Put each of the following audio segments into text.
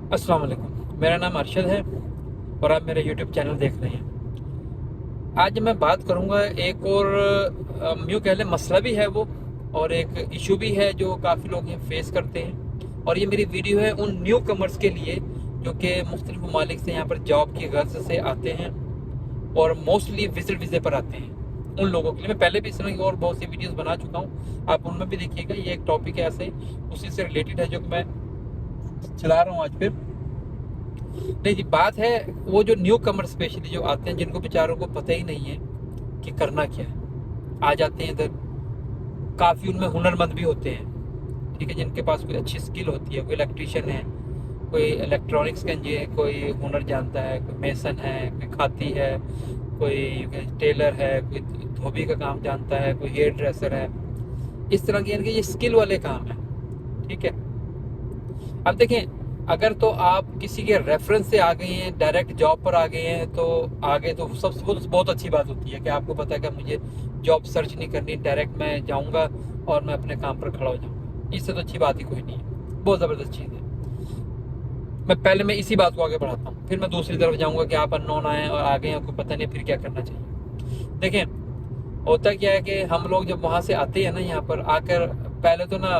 अस्सलाम वालेकुम, मेरा नाम अरशद है और आप मेरा यूट्यूब चैनल देख रहे हैं। आज मैं बात करूंगा एक और यूँ कह लें मसला भी है वो, और एक इशू भी है जो काफ़ी लोग ये फेस करते हैं। और ये मेरी वीडियो है उन न्यू कमर्स के लिए जो कि मुख्तलिफ ममालिक से यहाँ पर जॉब की गर्ज से आते हैं और मोस्टली विजिट वीज़े पर आते हैं। उन लोगों के लिए मैं पहले भी इस तरह की और बहुत सी वीडियोस बना चुका हूँ, आप उनमें भी देखिएगा। ये एक टॉपिक है ऐसे उसी से रिलेटेड है जो कि मैं चला रहा हूँ आज फिर। नहीं जी, बात है वो जो न्यू कमर स्पेशली जो आते हैं, जिनको बेचारों को पता ही नहीं है कि करना क्या है। आ जाते हैं इधर, काफ़ी उनमें हुनरमंद भी होते हैं, ठीक है, जिनके पास कोई अच्छी स्किल होती है। कोई इलेक्ट्रीशियन है, कोई इलेक्ट्रॉनिक्स का इंजीनियर, कोई हुनर जानता है, कोई मेसन है, कोई खाती है, कोई टेलर है, कोई धोबी का काम जानता है, कोई हेयर ड्रेसर है। इस तरह के यानी कि ये स्किल वाले काम है, ठीक है। अब देखें, अगर तो आप किसी के रेफरेंस से आ गए हैं, डायरेक्ट जॉब पर आ गए हैं, तो आगे तो सब बहुत अच्छी बात होती है कि आपको पता है कि मुझे जॉब सर्च नहीं करनी, डायरेक्ट मैं जाऊंगा और मैं अपने काम पर खड़ा हो जाऊंगा। इससे तो अच्छी बात ही कोई नहीं है, बहुत ज़बरदस्त चीज़ है। मैं इसी बात को आगे बढ़ाता हूँ, फिर मैं दूसरी तरफ जाऊँगा कि आप अननोन आए और आ गए हैं, आपको पता नहीं, फिर क्या करना चाहिए। देखें, होता क्या है कि हम लोग जब वहाँ से आते हैं ना, यहाँ पर आकर पहले तो ना,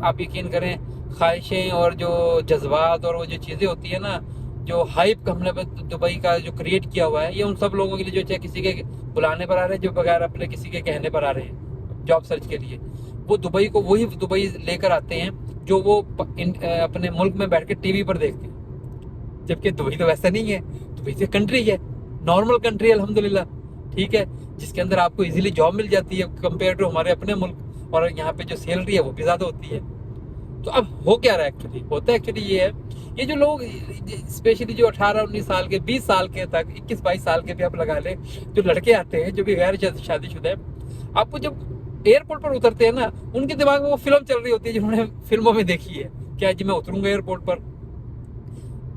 आप यकीन करें, ख्वाहिशें और जो जज्बात और वो जो चीज़ें होती है ना, जो हाइप हमने दुबई का जो क्रिएट किया हुआ है, ये उन सब लोगों के लिए जो चाहे किसी के बुलाने पर आ रहे हैं, जो बगैर अपने किसी के कहने पर आ रहे हैं जॉब सर्च के लिए, वो दुबई को वही दुबई लेकर आते हैं जो वो अपने मुल्क में बैठ के टीवी पर देखते हैं। जबकि दुबई तो वैसा नहीं है, दुबई तो कंट्री है, नॉर्मल कंट्री है अल्हम्दुलिल्लाह, ठीक है, जिसके अंदर आपको इजीली जॉब मिल जाती है कंपेयर टू हमारे अपने मुल्क। और यहाँ पे जो सैलरी है वो भी ज़्यादा होती है। तो अब हो क्या रहा है एक्चुअली, होता है एक्चुअली ये है, ये जो लोग स्पेशली जो 18-19 साल के, 20 साल के तक, 21-22 साल के भी आप लगा लें, जो लड़के आते हैं जो भी गैर शादीशुदा है, आपको जब एयरपोर्ट पर उतरते हैं ना, उनके दिमाग में वो फिल्म चल रही होती है जिन्होंने फिल्मों में देखी है। क्या जी, मैं उतरूंगा एयरपोर्ट पर,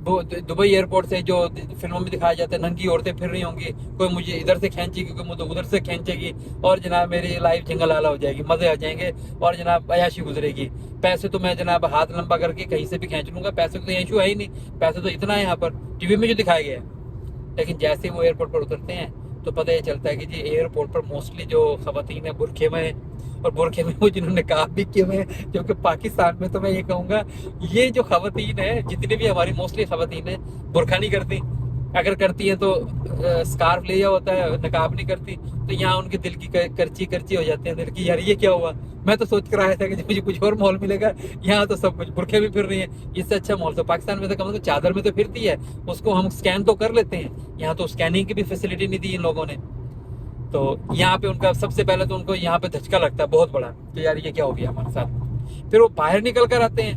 वो दुबई एयरपोर्ट से जो फिल्मों में दिखाया जाता है, नंगी औरतें फिर रही होंगी, कोई मुझे इधर से खींचेगी, कोई मुझे उधर से खींचेगी, और जनाब मेरी लाइफ जंगल आला हो जाएगी, मज़े आ जाएंगे, और जनाब अयाशी गुजरेगी। पैसे तो मैं जनाब हाथ लंबा करके कहीं से भी खींच लूंगा, पैसे का तो इशू है ही नहीं, पैसे तो इतना है यहाँ पर टीवी में जो दिखाया गया है। लेकिन जैसे वो एयरपोर्ट पर उतरते हैं तो पता ये चलता है कि जी एयरपोर्ट पर मोस्टली जो खवातीन है बुरखे में है, और बुरखे में वो जिन्होंने काम भी किए हुए हैं, जो कि पाकिस्तान में तो मैं ये कहूँगा, ये जो खवातीन है, जितनी भी हमारी मोस्टली खवातीन है, बुरखा नहीं करती। अगर करती है तो स्कार्फ लिया होता है, नकाब नहीं करती। तो यहाँ उनके दिल की करची करची हो जाते हैं, दिल की, यार ये क्या हुआ। मैं तो सोच कर आया था कि मुझे कुछ और माहौल मिलेगा, यहाँ तो सब कुछ बुरखे भी फिर रही है। इससे अच्छा माहौल तो पाकिस्तान में तो कम से कम चादर में तो फिरती है, उसको हम स्कैन तो कर लेते हैं। यहाँ तो स्कैनिंग की भी फैसिलिटी नहीं दी इन लोगों ने। तो यहाँ पे उनका सबसे पहले तो उनको यहाँ पे धचका लगता है बहुत बड़ा कि यार ये क्या हो गया हमारे साथ। फिर वो बाहर निकल कर आते हैं,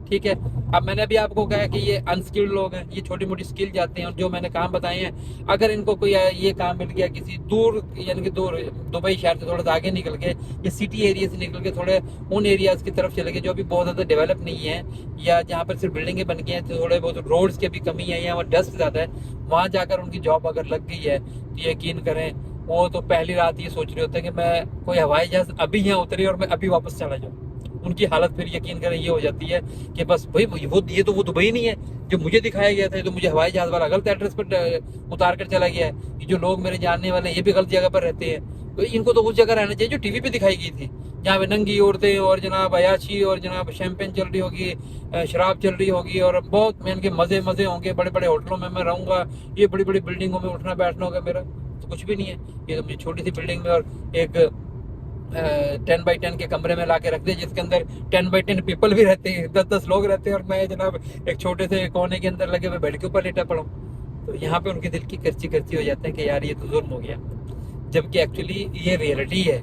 ठीक है। अब मैंने अभी आपको कहा कि ये अनस्किल्ड लोग हैं, ये छोटी मोटी स्किल जाते हैं, और जो मैंने काम बताए हैं, अगर इनको कोई ये काम मिल गया किसी दूर, यानी कि दूर दुबई शहर से थोड़ा सा आगे निकल के, या सिटी एरिया से निकल के थोड़े उन एरियाज की तरफ चले गए जो अभी बहुत ज़्यादा डेवलप नहीं है, या जहाँ पर सिर्फ बिल्डिंगें बन गई हैं, तो थोड़े बहुत रोड्स की भी कमी है, या वहाँ डस्ट ज़्यादा है, वहाँ जाकर उनकी जॉब अगर लग गई है तो यकीन करें वो तो पहली रात ये सोच रहे होते हैं कि मैं कोई हवाई जहाज अभी यहाँ उतरी और मैं अभी वापस चला जाऊँ। उनकी हालत फिर यकीन करें ये हो जाती है कि बस भाई वो ये तो वो दुबई नहीं है जो मुझे दिखाया गया था, ये तो मुझे हवाई जहाज वाला गलत एड्रेस पर उतार कर चला गया है। ये जो लोग मेरे जानने वाले हैं ये भी गलत जगह पर रहते हैं, तो इनको तो उस जगह रहना चाहिए जो टीवी पे दिखाई गई थी, जहाँ पे नंगी औरतें और जनाब अयाशी और जनाब शैम्पेन चल रही होगी, शराब चल रही होगी, और बहुत मैं इनके मज़े मज़े होंगे, बड़े बड़े होटलों में मैं रहूँगा, ये बड़ी बड़ी बिल्डिंगों में उठना बैठना होगा मेरा। तो कुछ भी नहीं है, ये तो मुझे छोटी सी बिल्डिंग में और एक 10x10 के कमरे में ला के रख दे, जिसके अंदर 10x10 पीपल भी रहते हैं, 10-10 लोग रहते हैं, और मैं जनाब एक छोटे से कोने के अंदर लगे हुए बेड के ऊपर लेटा पड़ा हूँ। तो यहाँ पे उनके दिल की करची करची हो जाते हैं कि यार ये तो जुल्म हो गया, जबकि एक्चुअली ये रियलिटी है।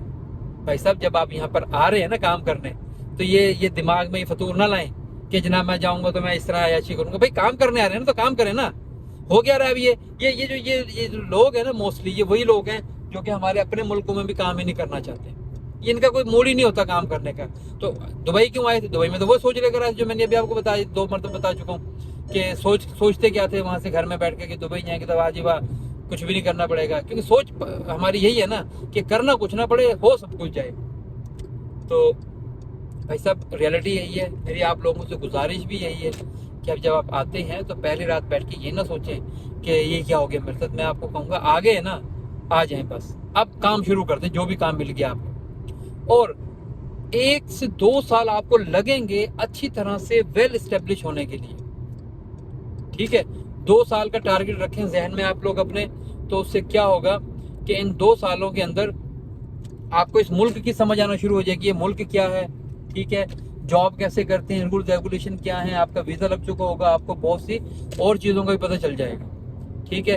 भाई साहब, जब आप यहाँ पर आ रहे हैं ना काम करने, तो ये दिमाग में ये फतूर ना लाएं कि जनाब मैं जाऊँगा तो मैं इस तरह अयाशी करूँगा। भाई काम करने आ रहे हैं ना तो काम करें ना। हो क्या रहा है अभी ये जो लोग हैं ना, मोस्टली ये वही लोग हैं जो कि हमारे अपने मुल्कों में भी काम ही नहीं करना चाहते। ये इनका कोई मूड ही नहीं होता काम करने का। तो दुबई क्यों आए थे? दुबई में तो वो सोच लेकर आए जो मैंने अभी आपको बताया, 2 मरतबा बता चुका हूँ कि सोचते क्या थे वहाँ से घर में बैठ के कि दुबई जाएंगे तो आज वाह कुछ भी नहीं करना पड़ेगा, क्योंकि सोच हमारी यही है ना कि करना कुछ ना पड़े, हो सब कुछ जाए। तो भाई साहब रियलिटी यही है। मेरी आप लोगों से गुजारिश भी यही है कि अब जब आप आते हैं तो पहली रात बैठ के ये ना सोचें कि ये क्या हो गया मेरे साथ। मैं आपको कहूँगा आगे है ना, आ जाएं बस, अब काम शुरू कर दें, जो भी काम मिल गया आपको। और 1 से 2 साल आपको लगेंगे अच्छी तरह से वेल एस्टेब्लिश होने के लिए, ठीक है। 2 साल का टारगेट रखें जहन में आप लोग अपने, तो उससे क्या होगा कि इन 2 सालों के अंदर आपको इस मुल्क की समझ आना शुरू हो जाएगी, ये मुल्क क्या है, ठीक है, जॉब कैसे करते हैं, रूल रेगुलेशन क्या है, आपका वीज़ा लग चुका होगा, आपको बहुत सी और चीज़ों का भी पता चल जाएगा, ठीक है।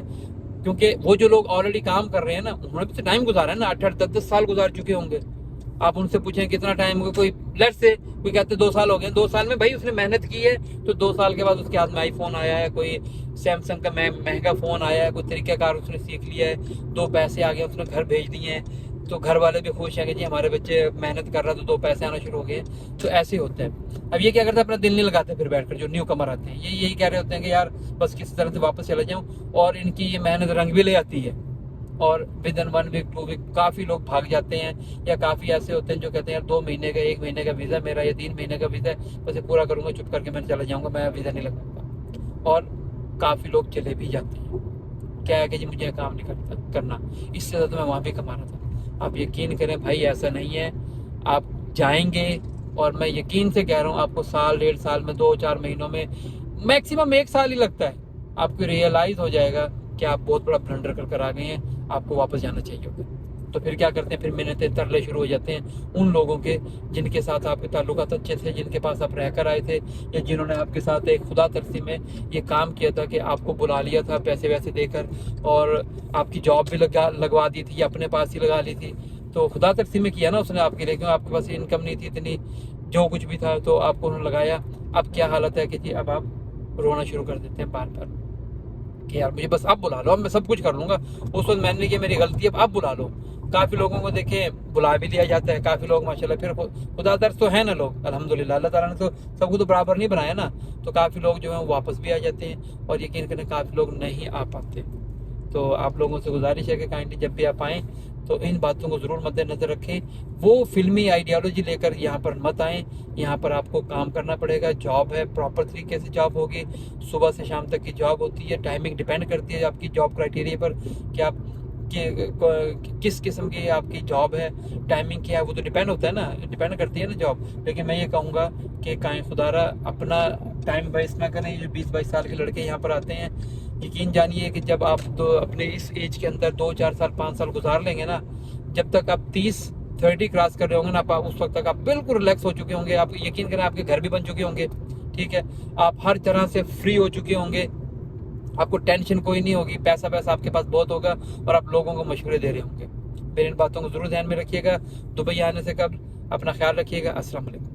क्योंकि वो जो लोग ऑलरेडी काम कर रहे हैं ना, उन्होंने भी तो टाइम गुजारा है ना, 8-8 10-10 साल गुजार चुके होंगे। आप उनसे पूछें कितना टाइम हो गया, कोई लेट्स से कोई कहते 2 साल हो गए, 2 साल में भाई उसने मेहनत की है, तो 2 साल के बाद उसके हाथ में आईफोन आया है, कोई सैमसंग का महंगा फ़ोन आया है, कोई तरीक़ाकार उसने सीख लिया है, 2 पैसे आ गए, उसने घर भेज दिए हैं, तो घर वाले भी खुश हैं कि जी हमारे बच्चे मेहनत कर रहा है तो 2 पैसे आना शुरू हो गए। तो ऐसे होते हैं। अब ये क्या करते हैं, अपना दिल नहीं लगाते फिर बैठकर, जो न्यू कमर आते हैं ये यही कह रहे होते हैं कि यार बस किसी तरह से वापस चला जाऊँ, और इनकी ये मेहनत रंग भी ले आती है, और विद इन 1 वीक 2 वीक काफ़ी लोग भाग जाते हैं, या काफ़ी ऐसे होते हैं जो कहते हैं यार 2 महीने का 1 महीने का वीज़ा मेरा, या 3 महीने का वीज़ा है, बस ये पूरा करूँगा, चुप करके मैं चला जाऊँगा, मैं वीज़ा नहीं लगाऊंगा। और काफ़ी लोग चले भी जाते हैं, क्या है कि जी मुझे काम नहीं करना, इससे ज़्यादा मैं वहाँ भी कमा रहा था। आप यकीन करें भाई ऐसा नहीं है, आप जाएंगे, और मैं यकीन से कह रहा हूँ आपको साल 1.5 साल में, 2-4 महीनों में, मैक्सिमम 1 साल ही लगता है, आपको रियलाइज़ हो जाएगा कि आप बहुत बड़ा ब्लंडर कर आ गए हैं, आपको वापस जाना चाहिए होगा। तो फिर क्या करते हैं, फिर मिन्नतें तरले शुरू हो जाते हैं उन लोगों के जिनके साथ आपके ताल्लुकात अच्छे थे, जिनके पास आप रहकर आए थे, या जिन्होंने आपके साथ एक खुदा तरसी में ये काम किया था कि आपको बुला लिया था पैसे वैसे देकर, और आपकी जॉब भी लगवा दी थी, या अपने पास ही लगा ली थी, तो खुदा तरसी में किया ना उसने आपके लिए, क्यों आपके पास इनकम नहीं थी इतनी, जो कुछ भी था तो आपको उन्होंने लगाया। अब क्या हालत है कि जी अब आप रोना शुरू कर देते हैं बार बार कि यार मुझे बस अब बुला लो, अब मैं सब कुछ कर लूँगा, उस वक्त मैंने किया मेरी गलती है, अब बुला लो। काफ़ी लोगों को देखें बुला भी दिया जाता है, काफ़ी लोग माशाल्लाह फिर खुदा दर्द तो है ना लोग, अल्हम्दुलिल्लाह, अल्लाह ताला ने तो सबको तो बराबर नहीं बनाया ना, तो काफ़ी लोग जो हैं वो वापस भी आ जाते हैं, और यकीन करें काफ़ी लोग नहीं आ पाते। तो आप लोगों से गुजारिश है कि काइंडली जब भी आप आएँ तो इन बातों को ज़रूर मद्देनज़र रखें, वो फिल्मी आइडियोलॉजी लेकर यहाँ पर मत आएँ। यहाँ पर आपको काम करना पड़ेगा, जॉब है, प्रॉपर तरीके से जॉब होगी, सुबह से शाम तक की जॉब होती है, टाइमिंग डिपेंड करती है आपकी जॉब क्राइटेरिया पर कि आप किस किस्म की आपकी जॉब है, टाइमिंग क्या है, वो तो डिपेंड होता है ना, डिपेंड करती है ना जॉब। लेकिन मैं ये कहूँगा कि काएँ खुदारा अपना टाइम वेस्ट ना करें। जो 20-22 साल के लड़के यहाँ पर आते हैं, यकीन जानिए कि जब आप तो अपने इस एज के अंदर 2-4 साल 5 साल गुजार लेंगे ना, जब तक आप 30 क्रॉस कर रहे होंगे ना, आप उस वक्त तक आप बिल्कुल रिलैक्स हो चुके होंगे। आप यकीन करें आपके घर भी बन चुके होंगे, ठीक है, आप हर तरह से फ्री हो चुके होंगे, आपको टेंशन कोई नहीं होगी, पैसा आपके पास बहुत होगा, और आप लोगों को मशवरे दे रहे होंगे। फिर इन बातों को जरूर ध्यान में रखिएगा। दुबई आने से कब अपना ख्याल रखिएगा। अस्सलाम वालेकुम।